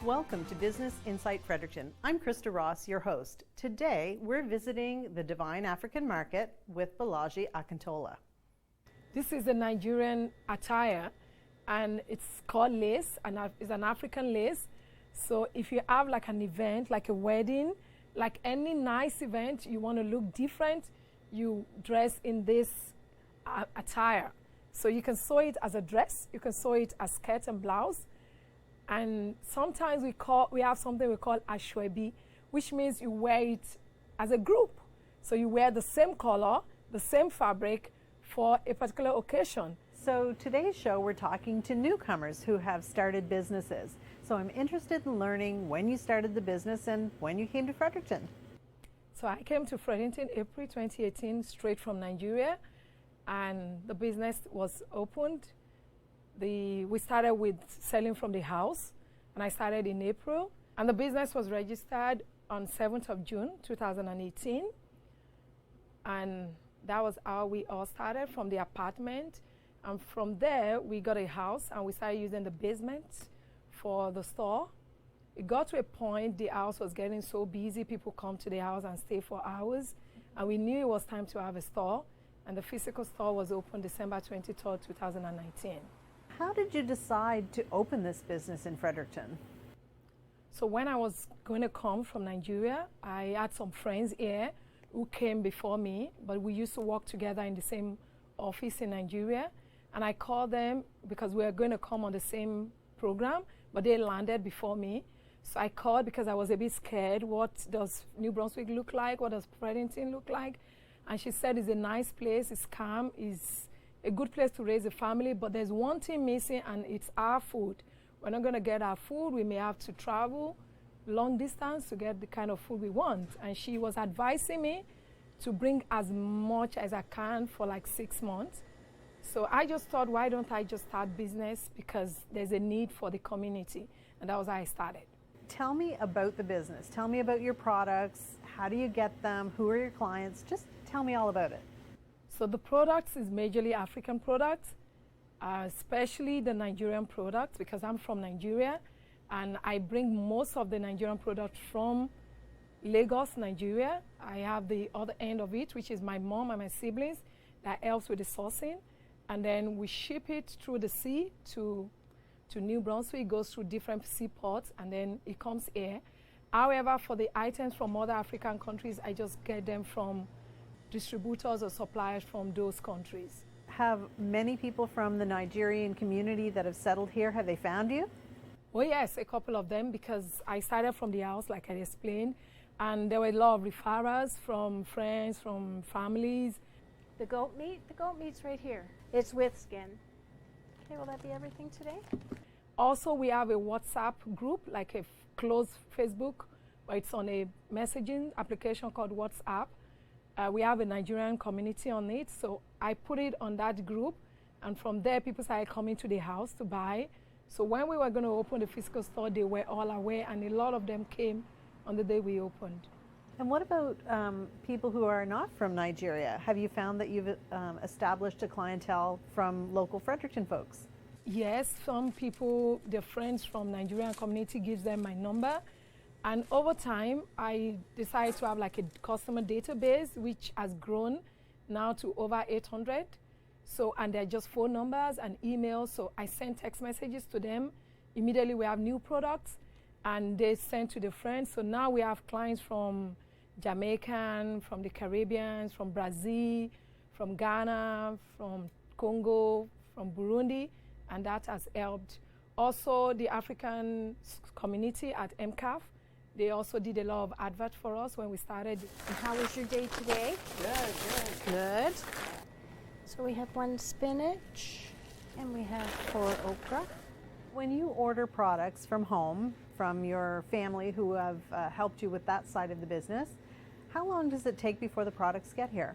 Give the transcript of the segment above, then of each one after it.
Welcome to Business Insight Fredericton. I'm Krista Ross, your host. Today, we're visiting the Divine African Market with Balaji Akintola. This is a Nigerian attire, and it's called lace, and it's an African lace. So if you have like an event, like a wedding, like any nice event, you want to look different, you dress in this attire. So you can sew it as a dress, you can sew it as skirt and blouse. And sometimes we have something we call ashwebi, which means you wear it as a group. So you wear the same color, the same fabric for a particular occasion. So today's show, we're talking to newcomers who have started businesses. So I'm interested in learning when you started the business and when you came to Fredericton. So I came to Fredericton April 2018 straight from Nigeria, and the business was opened. We started with selling from the house, and I started in April. And the business was registered on 7th of June, 2018. And that was how we all started, from the apartment. And from there, we got a house, and we started using the basement for the store. It got to a point the house was getting so busy, people come to the house and stay for hours. And we knew it was time to have a store. And the physical store was opened December 23rd, 2019. How did you decide to open this business in Fredericton? So when I was going to come from Nigeria, I had some friends here who came before me, but we used to work together in the same office in Nigeria. And I called them because we were going to come on the same program, but they landed before me. So I called because I was a bit scared. What does New Brunswick look like? What does Fredericton look like? And she said it's a nice place, it's calm, it's a good place to raise a family, but there's one thing missing, and it's our food. We're not going to get our food. We may have to travel long distance to get the kind of food we want. And she was advising me to bring as much as I can for like 6 months. So I just thought, why don't I just start business, because there's a need for the community. And that was how I started. Tell me about the business. Tell me about your products. How do you get them? Who are your clients? Just tell me all about it. So the products is majorly African products, especially the Nigerian products, because I'm from Nigeria, and I bring most of the Nigerian products from Lagos, Nigeria. I have the other end of it, which is my mom and my siblings, that helps with the sourcing. And then we ship it through the sea to New Brunswick. It goes through different seaports, and then it comes here. However, for the items from other African countries, I just get them from distributors or suppliers from those countries. Have many people from the Nigerian community that have settled here, have they found you? Oh yes, a couple of them, because I started from the house, like I explained, and there were a lot of referrals from friends, from families. The goat meat's right here. It's with skin. Okay, will that be everything today? Also, we have a WhatsApp group, like a closed Facebook, but it's on a messaging application called WhatsApp. We have a Nigerian community on it, so I put it on that group, and from there people started coming to the house to buy. So when we were going to open the physical store, they were all aware, and a lot of them came on the day we opened. And what about people who are not from Nigeria? Have you found that you've established a clientele from local Fredericton folks? Yes, some people, their friends from Nigerian community gives them my number. And over time, I decided to have like a customer database, which has grown now to over 800. So, and they're just phone numbers and emails. So I send text messages to them. Immediately we have new products, and they send to the friends. So now we have clients from Jamaican, from the Caribbean, from Brazil, from Ghana, from Congo, from Burundi, and that has helped. Also, the African community at MCAF, they also did a lot of advert for us when we started. And how was your day today? Good. So we have 1 spinach, and we have 4 okra. When you order products from home, from your family who have helped you with that side of the business, how long does it take before the products get here?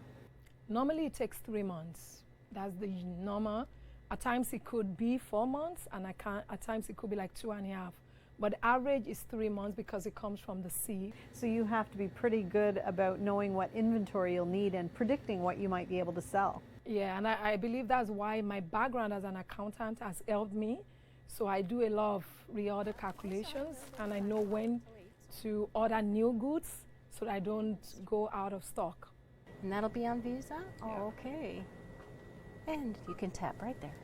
Normally it takes 3 months. That's the normal. At times it could be 4 months, and at times it could be like 2.5. But the average is 3 months because it comes from the sea. So you have to be pretty good about knowing what inventory you'll need and predicting what you might be able to sell. Yeah, and I believe that's why my background as an accountant has helped me, So I do a lot of reorder calculations, and I know when to order new goods so that I don't go out of stock. And that'll be on Visa? Oh, okay. And you can tap right there.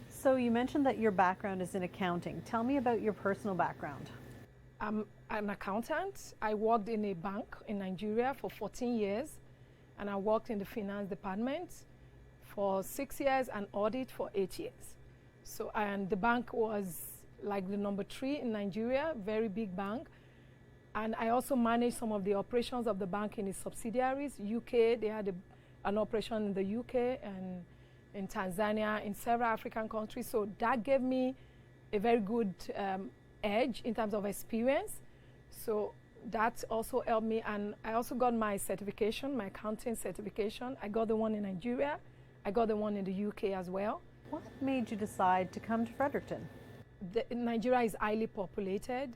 So you mentioned that your background is in accounting. Tell me about your personal background. I'm an accountant. I worked in a bank in Nigeria for 14 years, and I worked in the finance department for 6 years and audit for 8 years. So, and the bank was like the number 3 in Nigeria, very big bank. And I also managed some of the operations of the bank in its subsidiaries. UK, they had an operation in the UK and in Tanzania, in several African countries. So that gave me a very good edge in terms of experience. So that also helped me. And I also got my certification, my accounting certification. I got the one in Nigeria. I got the one in the UK as well. What made you decide to come to Fredericton? Nigeria is highly populated.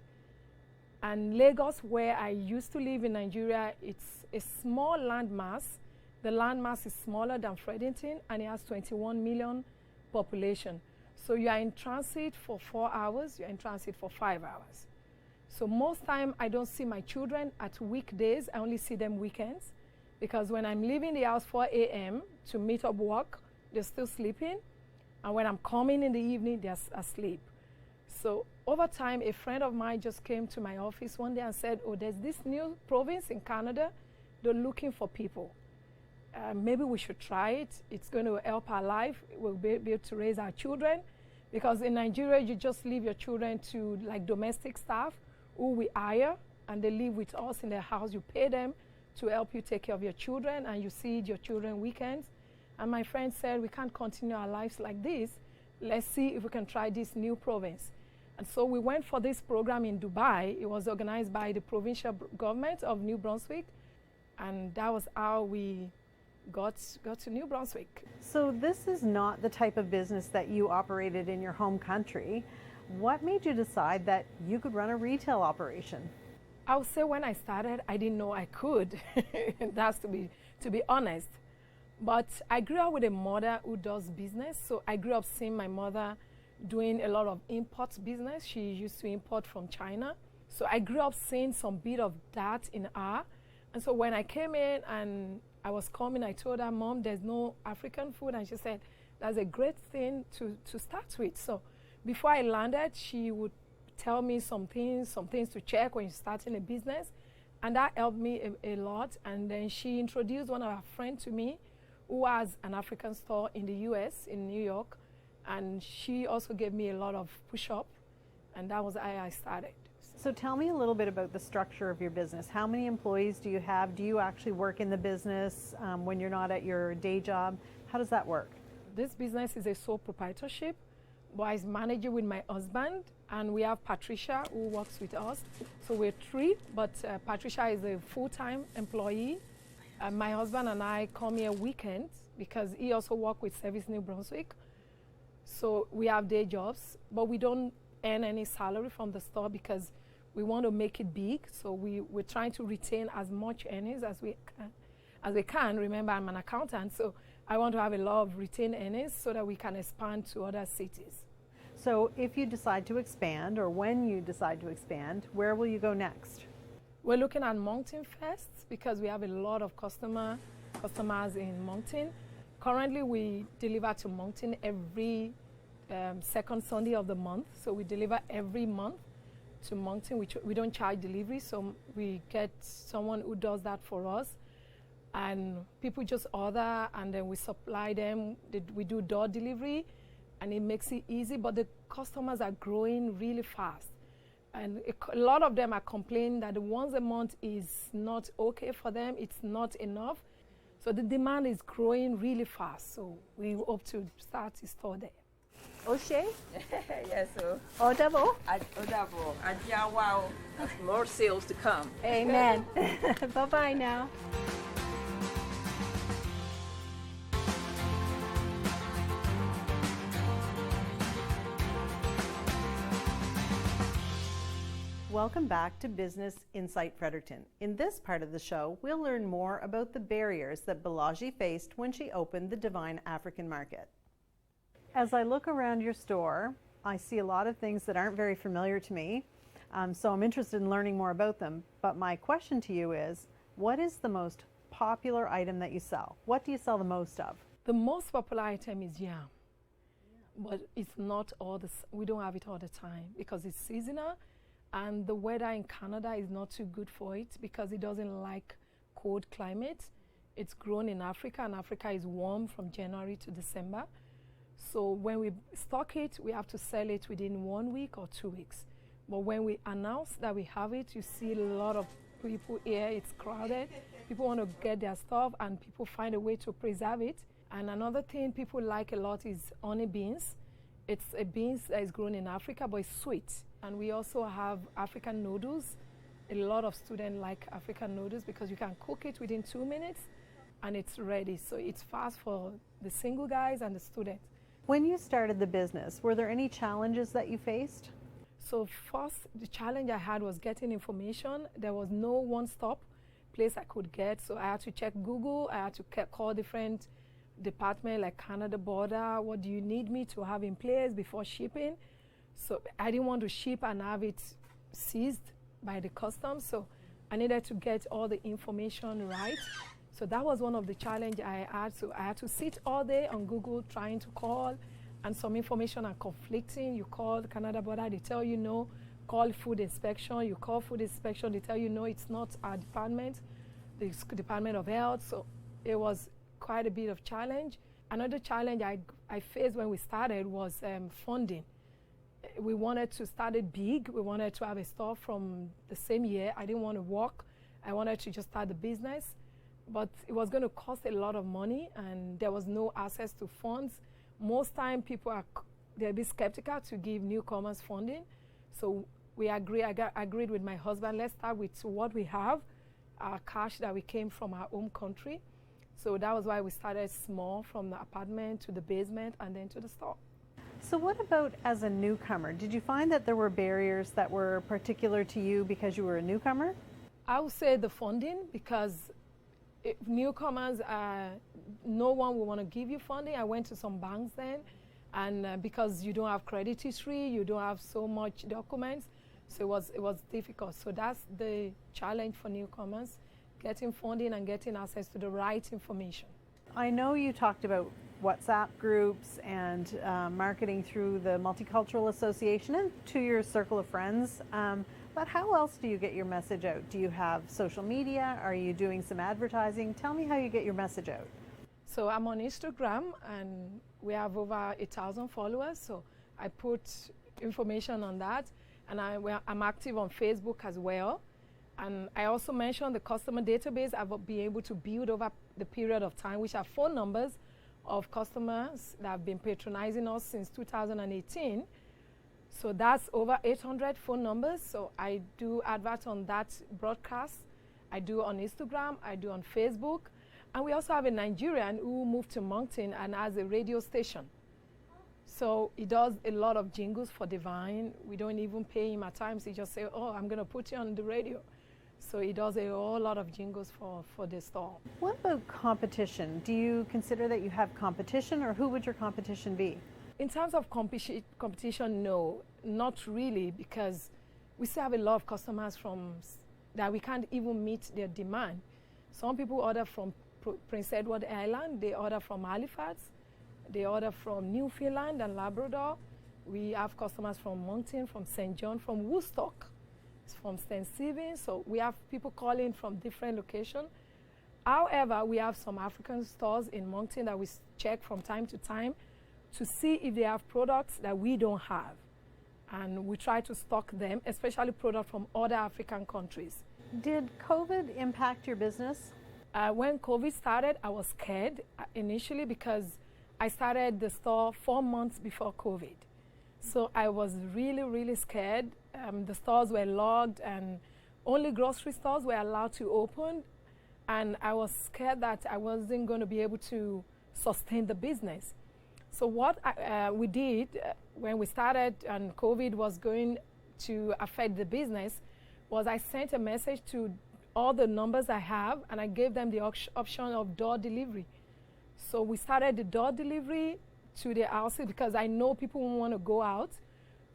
And Lagos, where I used to live in Nigeria, it's a small landmass. The landmass is smaller than Fredericton, and it has 21 million population. So you are in transit for 4 hours, you're in transit for 5 hours. So most time I don't see my children at weekdays, I only see them weekends. Because when I'm leaving the house 4 a.m. to meet up work, they're still sleeping. And when I'm coming in the evening, they're asleep. So over time, a friend of mine just came to my office one day and said, oh, there's this new province in Canada, they're looking for people. Maybe we should try it. It's going to help our life. We'll be able to raise our children. Because in Nigeria, you just leave your children to like domestic staff who we hire, and they live with us in their house. You pay them to help you take care of your children, and you see your children weekends. And my friend said, we can't continue our lives like this. Let's see if we can try this new province. And so we went for this program in Dubai. It was organized by the provincial government of New Brunswick. And that was how we got to New Brunswick. So this is not the type of business that you operated in your home country. What made you decide that you could run a retail operation? I would say when I started, I didn't know I could. That's to be honest. But I grew up with a mother who does business. So I grew up seeing my mother doing a lot of import business. She used to import from China. So I grew up seeing some bit of that in her. And so when I came in and I was coming, I told her, Mom, there's no African food. And she said, that's a great thing to start with. So before I landed, she would tell me some things to check when you're starting a business. And that helped me a lot. And then she introduced one of her friends to me who has an African store in the US, in New York. And she also gave me a lot of push-up. And that was how I started. So tell me a little bit about the structure of your business. How many employees do you have? Do you actually work in the business when you're not at your day job? How does that work? This business is a sole proprietorship, but I manage it with my husband, and we have Patricia who works with us. So we're 3, but Patricia is a full-time employee. My husband and I come here weekends because he also works with Service New Brunswick. So we have day jobs, but we don't earn any salary from the store because we want to make it big. So we're trying to retain as much earnings as we can. Remember, I'm an accountant, so I want to have a lot of retained earnings so that we can expand to other cities. So if you decide to expand, or when you decide to expand, where will you go next? We're looking at Moncton first because we have a lot of customers in Moncton. Currently, we deliver to Moncton every second Sunday of the month. So we deliver every month to Moncton. We don't charge delivery, so we get someone who does that for us. And people just order, and then we supply them. We do door delivery, and it makes it easy. But the customers are growing really fast. And a lot of them are complaining that once a month is not okay for them. It's not enough. So the demand is growing really fast. So we hope to start a store there. O'Shea? Yes, sir. Odabo? Odabo. Wow. More sales to come. Amen. Bye-bye now. Welcome back to Business Insight Fredericton. In this part of the show, we'll learn more about the barriers that Balaji faced when she opened the Divine African Market. As I look around your store, I see a lot of things that aren't very familiar to me, so I'm interested in learning more about them. But my question to you is, what is the most popular item that you sell? What do you sell the most of? The most popular item is yam, but it's not all we don't have it all the time because it's seasonal, and the weather in Canada is not too good for it because it doesn't like cold climate. It's grown in Africa, and Africa is warm from January to December. So when we stock it, we have to sell it within 1 week or 2 weeks. But when we announce that we have it, you see a lot of people here. It's crowded. People want to get their stuff, and people find a way to preserve it. And another thing people like a lot is honey beans. It's a beans that is grown in Africa, but it's sweet. And we also have African noodles. A lot of students like African noodles because you can cook it within 2 minutes and it's ready. So it's fast for the single guys and the students. When you started the business, were there any challenges that you faced? So first, the challenge I had was getting information. There was no one-stop place I could get. So I had to check Google. I had to call different departments like Canada Border. What do you need me to have in place before shipping? So I didn't want to ship and have it seized by the customs. So I needed to get all the information right. So that was one of the challenges I had. So I had to sit all day on Google trying to call, and some information are conflicting. You call Canada Border, they tell you no. Call food inspection, you call food inspection, they tell you no, it's not our department, the Department of Health. So it was quite a bit of challenge. Another challenge I faced when we started was funding. We wanted to start it big. We wanted to have a store from the same year. I didn't want to work. I wanted to just start the business. But it was going to cost a lot of money, and there was no access to funds. Most time they're a bit skeptical to give newcomers funding. So I agreed with my husband, let's start with what we have, our cash that we came from our home country. So that was why we started small, from the apartment to the basement and then to the store. So what about as a newcomer? Did you find that there were barriers that were particular to you because you were a newcomer? I would say the funding, because newcomers, no one will want to give you funding. I went to some banks then, and because you don't have credit history, you don't have so much documents, so it was difficult. So that's the challenge for newcomers, getting funding and getting access to the right information. I know you talked about WhatsApp groups and marketing through the Multicultural Association and to your circle of friends. But how else do you get your message out? Do you have social media? Are you doing some advertising? Tell me how you get your message out. So I'm on Instagram, and we have over 1,000 followers. So I put information on that. And I'm active on Facebook as well. And I also mentioned the customer database I've been able to build over the period of time, which are phone numbers of customers that have been patronizing us since 2018. So that's over 800 phone numbers. So I do advert on that broadcast. I do on Instagram, I do on Facebook. And we also have a Nigerian who moved to Moncton and has a radio station. So he does a lot of jingles for Divine. We don't even pay him at times. He just says, oh, I'm going to put you on the radio. So he does a whole lot of jingles for the store. What about competition? Do you consider that you have competition, or who would your competition be? In terms of competition, no, not really, because we still have a lot of customers that we can't even meet their demand. Some people order from Prince Edward Island, they order from Halifax, they order from Newfoundland and Labrador. We have customers from Moncton, from St. John, from Woodstock, from St. Stephen. So we have people calling from different locations. However, we have some African stores in Moncton that we check from time to time to see if they have products that we don't have. And we try to stock them, especially products from other African countries. Did COVID impact your business? When COVID started, I was scared initially because I started the store 4 months before COVID. So I was really, really scared. The stores were locked and only grocery stores were allowed to open. And I was scared that I wasn't going to be able to sustain the business. So what we did when we started and COVID was going to affect the business was I sent a message to all the numbers I have, and I gave them the option of door delivery. So we started the door delivery to their houses because I know people won't want to go out.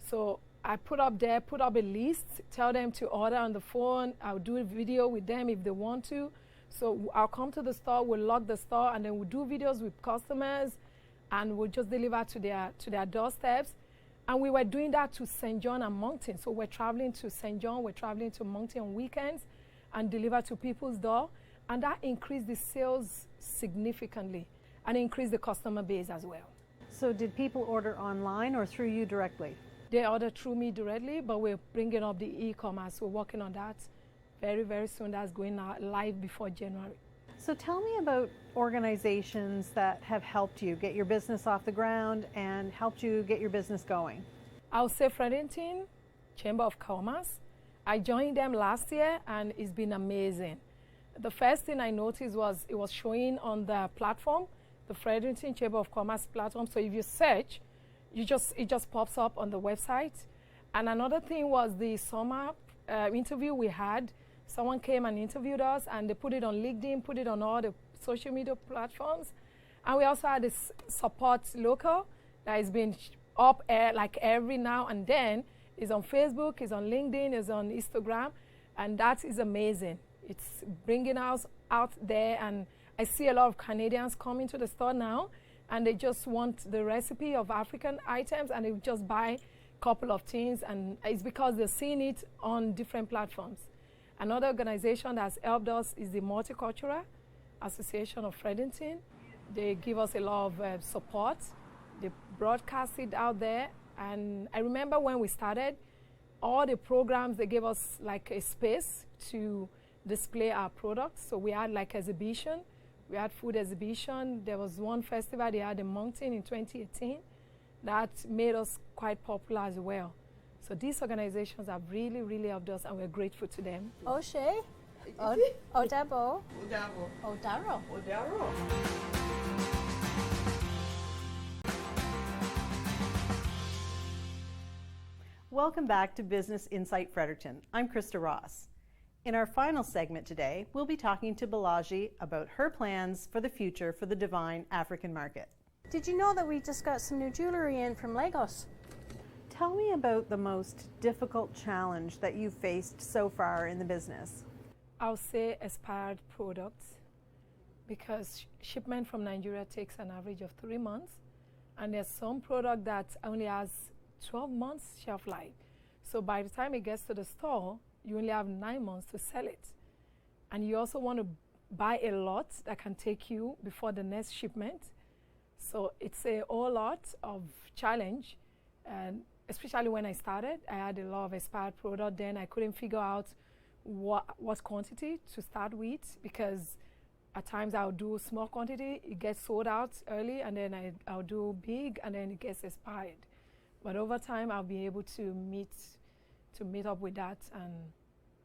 So I put up a list, tell them to order on the phone. I'll do a video with them if they want to. So I'll come to the store, we'll lock the store, and then we'll do videos with customers, and we'll just deliver to their doorsteps. And we were doing that to St. John and Moncton. So we're traveling to St. John, we're traveling to Moncton on weekends and deliver to people's door. And that increased the sales significantly and increased the customer base as well. So did people order online or through you directly? They order through me directly, but we're bringing up the e-commerce. We're working on that very, very soon. That's going live before January. So tell me about organizations that have helped you get your business off the ground and helped you get your business going. I'll say Fredericton Chamber of Commerce. I joined them last year, and it's been amazing. The first thing I noticed was it was showing on the platform, the Fredericton Chamber of Commerce platform. So if you search, it just pops up on the website. And another thing was the summer interview we had. Someone came and interviewed us, and they put it on LinkedIn, put it on all the social media platforms. And we also had this support local that has been up like every now and then. It's on Facebook, it's on LinkedIn, it's on Instagram, and that is amazing. It's bringing us out there, and I see a lot of Canadians coming to the store now, and they just want the recipe of African items, and they just buy a couple of things, and it's because they're seeing it on different platforms. Another organization that's helped us is the Multicultural Association of Fredericton. They give us a lot of support. They broadcast it out there. And I remember when we started, all the programs, they gave us like a space to display our products. So we had like exhibition. We had food exhibition. There was one festival they had in Moncton in 2018 that made us quite popular as well. So these organizations have really, really helped us, and we're grateful to them. O'Shea, Odabo, O'Darrow. Welcome back to Business Insight Fredericton. I'm Krista Ross. In our final segment today, we'll be talking to Balaji about her plans for the future for the Divine African market. Did you know that we just got some new jewelry in from Lagos? Tell me about the most difficult challenge that you've faced so far in the business. I'll say expired products, because shipment from Nigeria takes an average of 3 months, and there's some product that only has 12 months shelf life. So by the time it gets to the store, you only have 9 months to sell it. And you also want to buy a lot that can take you before the next shipment. So it's a whole lot of challenge. And especially when I started, I had a lot of expired product. Then I couldn't figure out what quantity to start with, because at times I'll do small quantity, it gets sold out early, and then I'll do big, and then it gets expired. But over time, I'll be able to meet up with that, and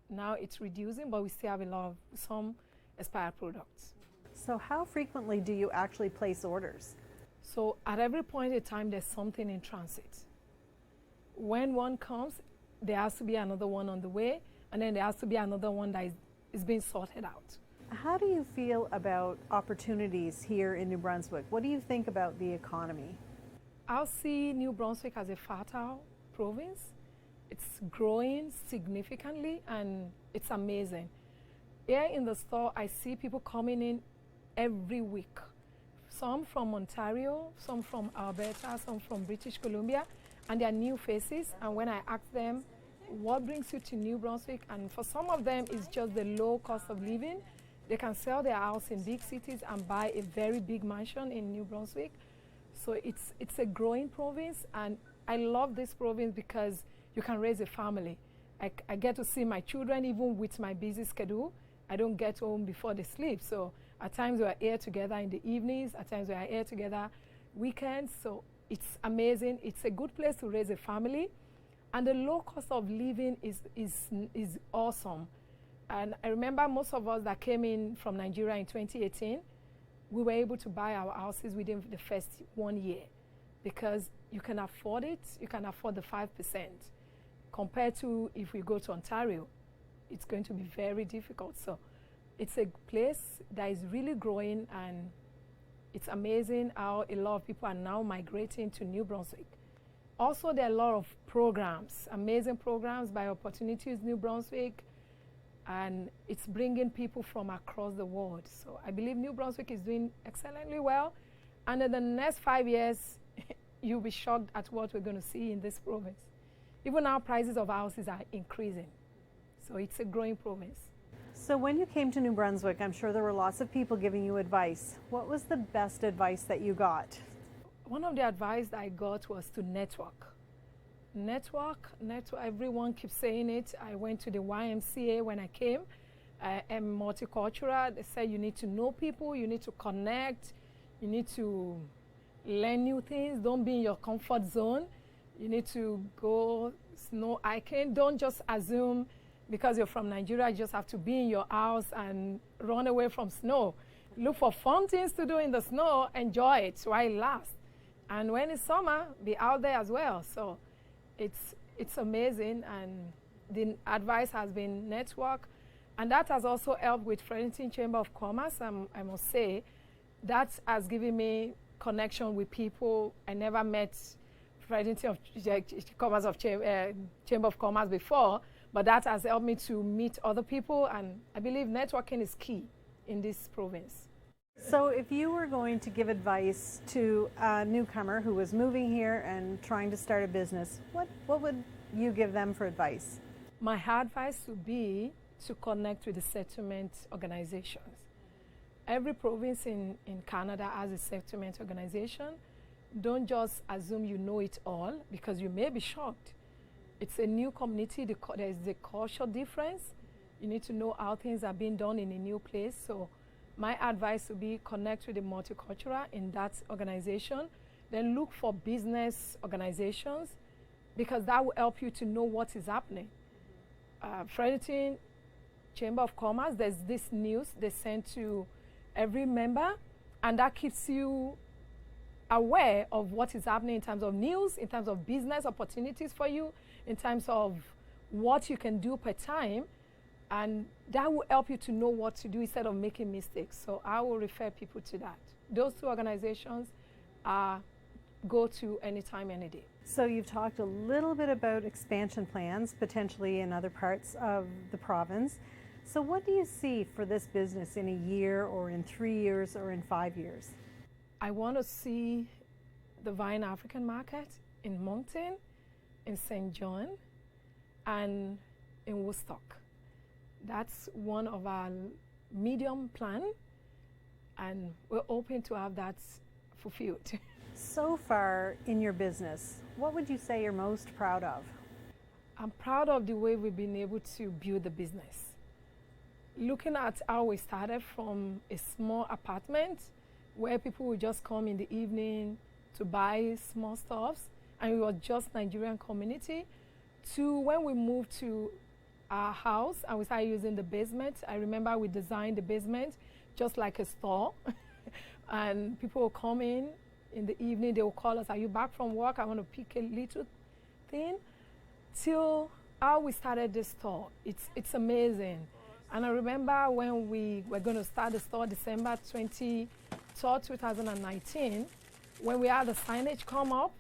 now it's reducing, but we still have some expired products. So how frequently do you actually place orders? So at every point in time, there's something in transit. When one comes, there has to be another one on the way, and then there has to be another one that is being sorted out. How do you feel about opportunities here in New Brunswick? What do you think about the economy? I'll see New Brunswick as a fertile province. It's growing significantly, and it's amazing. Here in the store, I see people coming in every week. Some from Ontario, some from Alberta, some from British Columbia, and they are new faces. And when I ask them, what brings you to New Brunswick? And for some of them, it's just the low cost of living. They can sell their house in big cities and buy a very big mansion in New Brunswick. So it's a growing province, and I love this province because you can raise a family. I get to see my children even with my busy schedule. I don't get home before they sleep. So at times we are here together in the evenings, at times we are here together weekends. So it's amazing. It's a good place to raise a family. And the low cost of living is awesome. And I remember most of us that came in from Nigeria in 2018, we were able to buy our houses within the first 1 year, because you can afford it, you can afford the 5%. Compared to if we go to Ontario, it's going to be very difficult. So it's a place that is really growing, and it's amazing how a lot of people are now migrating to New Brunswick. Also, there are a lot of programs, amazing programs by Opportunities New Brunswick, and it's bringing people from across the world. So I believe New Brunswick is doing excellently well, and in the next 5 years, you'll be shocked at what we're going to see in this province. Even now, prices of houses are increasing, so it's a growing province. So when you came to New Brunswick, I'm sure there were lots of people giving you advice. What was the best advice that you got? One of the advice I got was to network. Network, everyone keeps saying it. I went to the YMCA when I came. I am multicultural. They said you need to know people, you need to connect, you need to learn new things. Don't be in your comfort zone. You need to go snow hiking. Don't just assume because you're from Nigeria, you just have to be in your house and run away from snow. Look for fun things to do in the snow, enjoy it while it lasts. And when it's summer, be out there as well. So it's amazing, and the advice has been network, and that has also helped with Fredericton Chamber of Commerce. I must say, that has given me connection with people. I never met Fredericton Chamber of Commerce before, but that has helped me to meet other people, and I believe networking is key in this province. So if you were going to give advice to a newcomer who was moving here and trying to start a business, what would you give them for advice? My advice would be to connect with the settlement organizations. Every province in Canada has a settlement organization. Don't just assume you know it all, because you may be shocked. It's a new community. There's the cultural difference. You need to know how things are being done in a new place. So my advice would be connect with the multicultural in that organization. Then look for business organizations, because that will help you to know what is happening. Fredericton Chamber of Commerce, there's this news they send to every member, and that keeps you aware of what is happening in terms of news, in terms of business opportunities for you, in terms of what you can do per time, and that will help you to know what to do instead of making mistakes. So I will refer people to that. Those two organizations go to anytime, any day. So you've talked a little bit about expansion plans, potentially in other parts of the province. So what do you see for this business in a year, or in 3 years, or in 5 years? I want to see the Vine African Market in Moncton, in St. John, and in Woodstock. That's one of our medium plan, and we're hoping to have that fulfilled. So far in your business, what would you say you're most proud of? I'm proud of the way we've been able to build the business. Looking at how we started from a small apartment where people would just come in the evening to buy small stuffs, and we were just Nigerian community, to when we moved to our house and we started using the basement. I remember we designed the basement just like a store, and people will come in the evening, they will call us, are you back from work? I want to pick a little thing. Till how we started this store, it's amazing. And I remember when we were going to start the store, December 23rd, 2019, when we had the signage come up,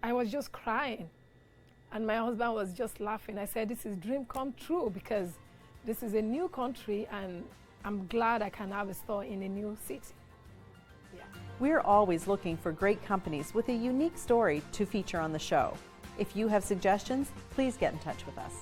I was just crying. And my husband was just laughing. I said, this is dream come true, because this is a new country, and I'm glad I can have a store in a new city. Yeah. We're always looking for great companies with a unique story to feature on the show. If you have suggestions, please get in touch with us.